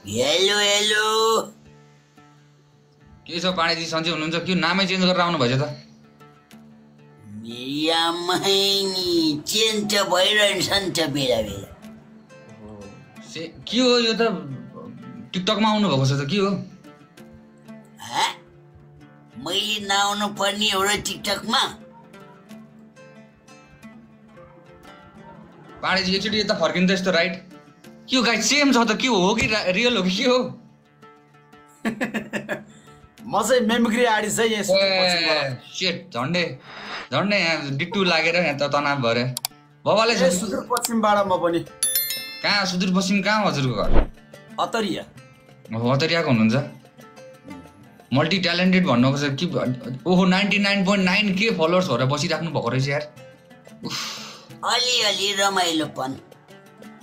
Hello hello के छ पाण्डेजी सन्चै हुनुहुन्छ? के नामै चेन्ज गरेर आउनु भएछ त? मियामै नि चेन्ज त भइरहन्छ नि त बेला बेला। के हो यो त? टिकटकमा आउनु भएको छ त के हो? मैले नआउनु पर्ने हो र टिकटकमा? पाण्डेजी एकचोटि यता फर्किनु त यस्तो राइट। के हो गाइस, सेम छ त? के हो कि रियल हो कि के हो? म चाहिँ मेमोरी आडिस है यसो शिट, झन्डे यहाँ डिट्टु लागेर यहाँ त तनाव भएर बाबाले सुदूरपश्चिमबाट म पनि। कहाँ सुदूरपश्चिम? कहाँ हजुरको घर? अतरिया। अतरियाको हुनुहुन्छ? मल्टी ट्यालेन्टेड भन्नुको छ कि? ओहो 99.9K फलोवर्स भएर बसिराख्नु भएको रहेछ यार। अलि रमाइलोपन।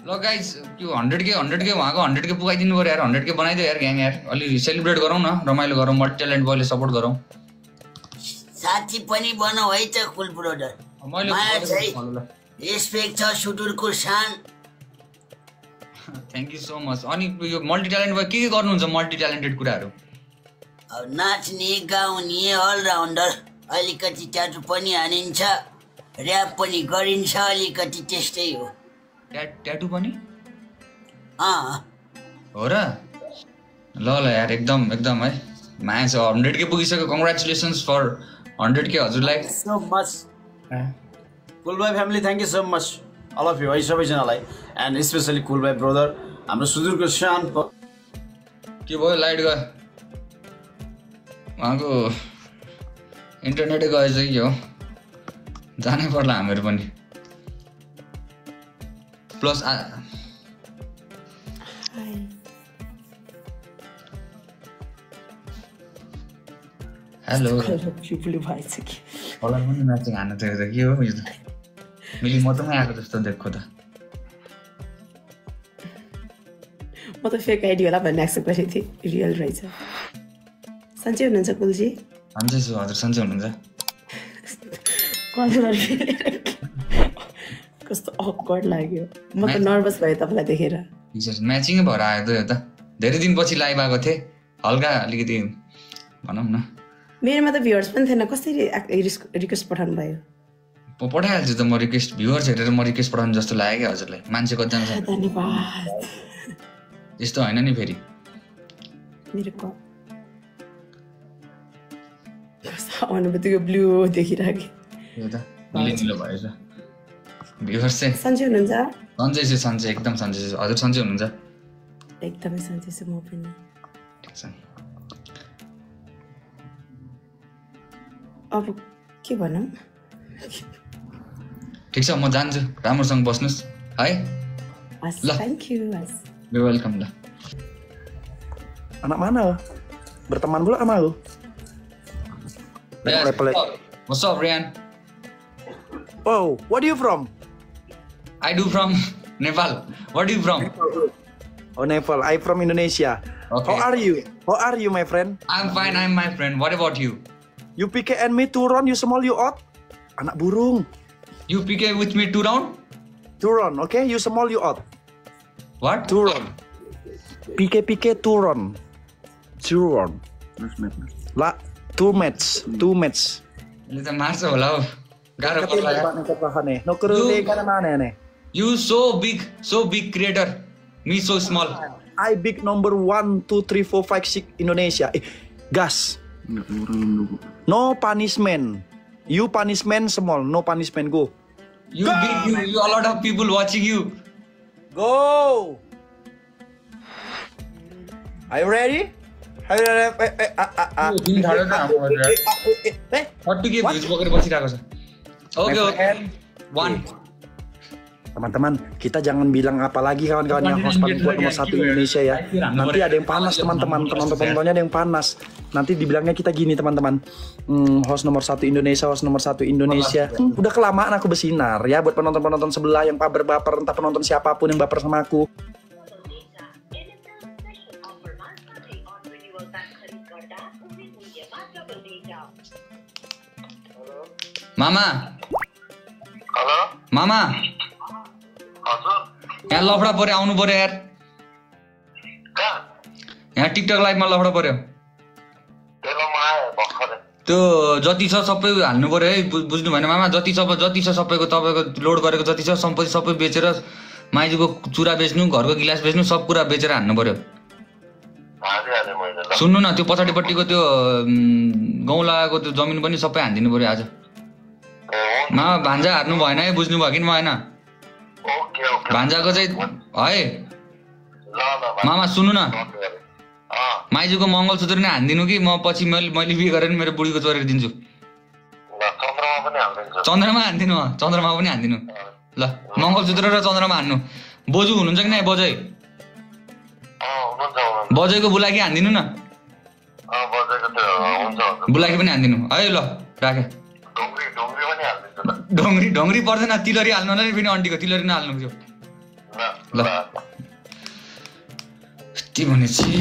ल गाइस, के 100K उहाँको 100K पुगाइदिनु पर्यो यार। 100K बनाइदियो यार ग्याङ यार। अलि सेलिब्रेट गरौँ न, रमाइलो गरौँ, मल्टी ट्यालेन्ट बोयले सपोर्ट गरौँ। साथी पनि बनाऊ है त कुल ब्रोडर। रेस्पेक्ट छ सुदूरको शान। Thank you so much. अनि यो मल्टी ट्यालेन्ट बोय के गर्नुहुन्छ? मल्टी ट्यालेन्टेड कुराहरू नाच्ने, गाउने, अलराउन्डर। अलिकति ट्याटु पनि हानिन्छ, ऱ्याप पनि गरिन्छ, अलिकति त्यस्तै हो। ट्याटु पनि? हो र? ल यार, एकदम है। माया छ। 100K पुगिसक्यो। कङ्ग्रेचुलेसन्स फर 100K हजुरलाई। सो मच कुल भाइ family, thank you so much all of you है सबैजनालाई, एन्ड स्पेसली कुल भाइ ब्रदर, हाम्रो सुदूरको शान। के भयो? लाइट गयो? उहाँको इन्टरनेटै गएछ कि हो? जानै पर्ला हामीहरू पनि। प्लस हेलो कलर पनि म्याचिङ हान्नु थियो त के हो यो त? मिली मतमै आएको जस्तो देखो त। म त फेक आइडी होला भन्ने एक्सेप्ट गरेको थिएँ, रियल रहेछ। सन्चै हुनुहुन्छ कुलजी? सन्चै छु हजुर। सन्चै हुनुहुन्छ? कस्तो अकवर्ड लाग्यो। म त नर्भस भएँ तपाईँलाई देखेर। म्याचिङै भएर आयो त यो त। धेरै दिनपछि लाइभ आएको थिएँ, हल्का अलिकति भनौँ न। मेरोमा त भ्युअर्स पनि थिएन, कसरी रिक्वेस्ट पठाउनु भयो? पठाइहाल्छु त म रिक्वेस्ट। भ्युअर्स हेरेर म रिक्वेस्ट पठाउनु जस्तो लाग्यो क्या हजुरलाई? मान्छे कतिजना छ? धन्यवाद। त्यस्तो होइन नि फेरि। मेरो अनुभूतिको ब्लू देखिरहेको यो त निलो भएछ। भ्युअर्स चाहिँ सन्चै हुनुहुन्छ? सन्चै एकदम सन्चै छु। हजुर सन्चै हुनुहुन्छ? एकदमै सन्चै छु म पनि। ठिक छ। अब के भनौँ? ठिक छ, म जान्छु। राम्रोसँग बस्नुहोस् है। ल थ्याङ्क यू। You welcome. ल anak mana? Berteman pula sama aku. What's up, Rian? Oh, where are you from? I do from Nepal. Where are you from? Oh, Nepal. I from Indonesia. Okay. How are you, my friend? I'm fine, I'm my friend. What about you? You PK and me 2 round, you small, you out. Anak burung. You PK with me 2 round? 2 round, okay? You small, you out. What? 2 round. PK 2 round. 2 round. La 2 match. Ini त मार्छ होला हो। गाह्रो पर्ला। You so big creator. Me so small. I big number 1 2 3 4 5 6 Indonesia. Gas. No punishment. You punishment small, no punishment. Go. You big, you a lot of people watching you. Go. Are you ready? Teman-teman, kita jangan bilang apa lagi kawan-kawan yang host paling kuat nomor 1 Indonesia ya. Nanti ada yang panas teman-teman, penonton-penontonnya ada yang panas. Nanti dibilangnya kita gini teman-teman, host nomor 1 Indonesia, host nomor 1 Indonesia. Udah kelamaan aku bersinar ya buat penonton-penonton sebelah yang baper-baper, entah penonton siapapun yang baper sama aku. Mama. Halo. Mama. हजुर। यहाँ लफडा पर्यो, आउनु पर्यो यार। कहाँ? यहाँ TikTok लाइभमा लफडा पर्यो त्यो जति छ सबै हाल्नु पर्यो है बुझ्नु भएन मामा जति छ सबैको तपाईँको लोड गरेको जति छ सम्पत्ति सबै बेचेर माइजूको चुरा बेच्नु घरको गिलास बेच्नु सब कुरा बेचेर हान्नु पर्यो सुन्नु न त्यो पछाडिपट्टिको त्यो गाउँ लगाएको त्यो जमिन पनि सबै हानिदिनु पर्यो आज मामा भान्जा हार्नु भएन है बुझ्नु भयो कि भएन भान्जाको चाहिँ है मामा सुन्नु न माइजूको मङ्गलसूत्र नै हानिदिनु कि म पछि मैले बिहे गरेर मेरो बुढीको चोरेर दिन्छु चन्द्रमा हानिदिनु चन्द्रमा पनि हानिदिनु ल मङ्गलसूत्र र चन्द्रमा हान्नु बोजू हुनुहुन्छ कि नै बजै बजैको बुलाकी हानिदिनु न बुलाकी पनि हानिदिनु है ल राखेँ ढोङ्ग्री पर्दैन तिलरी हाल्नु नै फेरि अन्टीको तिलरी नहाल्नु थियो ल यति भनेपछि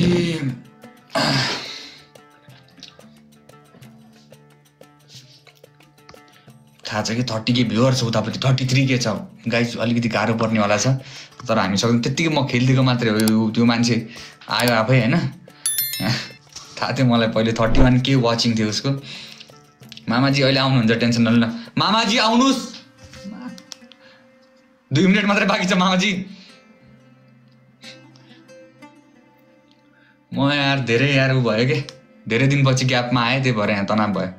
थाहा छ कि 30 के भ्युअर छ उतापट्टि 33 के छ गाइस अलिकति गाह्रो पर्नेवाला छ तर हामी सक्दैन त्यत्तिकै म खेलिदिएको मात्रै हो त्यो मान्छे आयो आफै होइन थाहा थियो मलाई पहिले 31 के वाचिङ थियो उसको मामाजी अहिले आउनुहुन्छ टेन्सन नलिनु मामाजी आउनुहोस् 2 मिनट मात्रै बाँकी छ मामाजी म यार धेरै यार उ भयो कि धेरै दिनपछि ग्यापमा आएँ त्यही भएर यहाँ तनाव भयो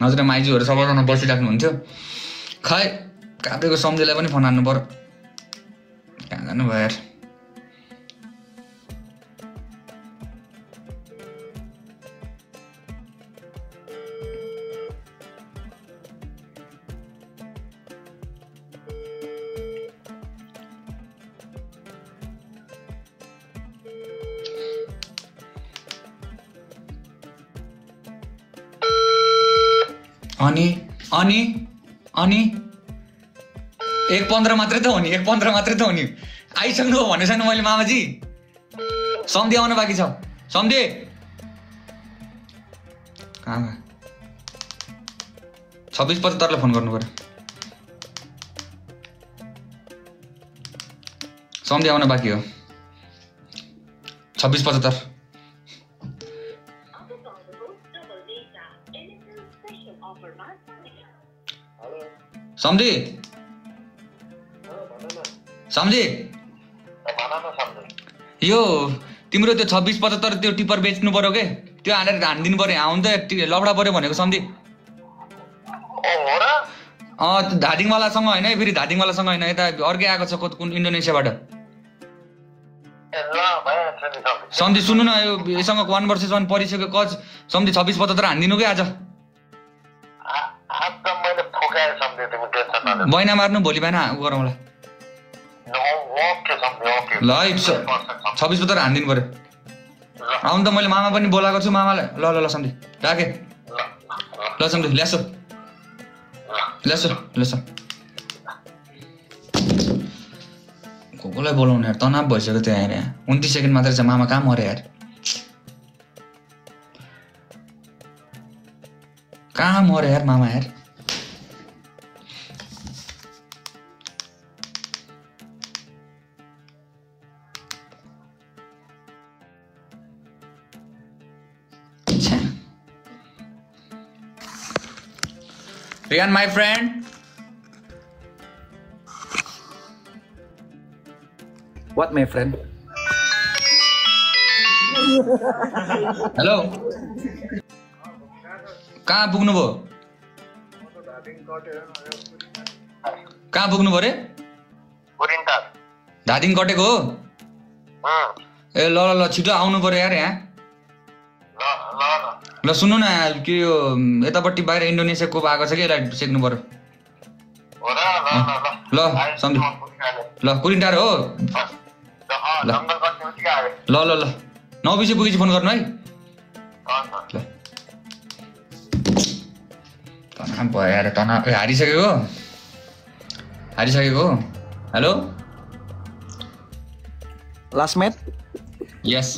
नत्र माइजूहरू सबैजना बसिराख्नुहुन्थ्यो खै कापेको सम्झेलाई पनि फोन हान्नु पर्यो कहाँ जानु भयो यार अनि 1:15 मात्रै त हो नि 1:15 मात्रै त हो नि आइसक्नु हो भनेछ नि मैले मामाजी सम्धि आउन बाँकी छ सम्धि कहाँ 26:75 लाई फोन गर्नु पर्यो सम्धि आउन बाँकी हो 26:75 सम्झी यो तिम्रो त्यो 26:75 त्यो टिपर बेच्नु पर्यो के त्यो हालेर हानिदिनु पर्यो आउनु त लफडा पर्यो भनेको सम्झी धादिङवालासँग होइन है फेरि धादिङवालासँग होइन यता अर्कै आएको छ कुन इन्डोनेसियाबाट सम्झी सुन्नु न यो यसँग 1 वर्षसम्म परिसक्यो कज सम्झी 26:75 हानिदिनु कि आज बैना मार्नु भोलि बिहान उ गरौँला ल 26:75 हानिदिनु पर्यो आउनु त मैले मामा पनि बोलाएको छु मामालाई ल ल ल सम्झी राखेँ ल सम्झी ल्यासो कसलाई बोलाउनु यार तनाव भइसक्यो त्यो यहाँ 29 सेकेन्ड मात्रै छ मामा कहाँ मऱ्यो यार कहाँ मऱ्यो यार मामा यार Rian, my friend. What, my friend? Hello. कहाँ पुग्नु भयो रे धादिङ कटेको हो ए ल ल ल छिटो आउनु पर्यो यार यहाँ ल सुन्नु न के यो यतापट्टि बाहिर इन्डोनेसियाको आएको छ कि यसलाई सेक्नु पर्यो ल सम्झु ल कुरिन्टार हो ल ल ल ल 9 बजे पुगेपछि फोन गर्नु है ल तनाव भयो यार तनाव हारिसकेको हेलो लास्ट म्याच यस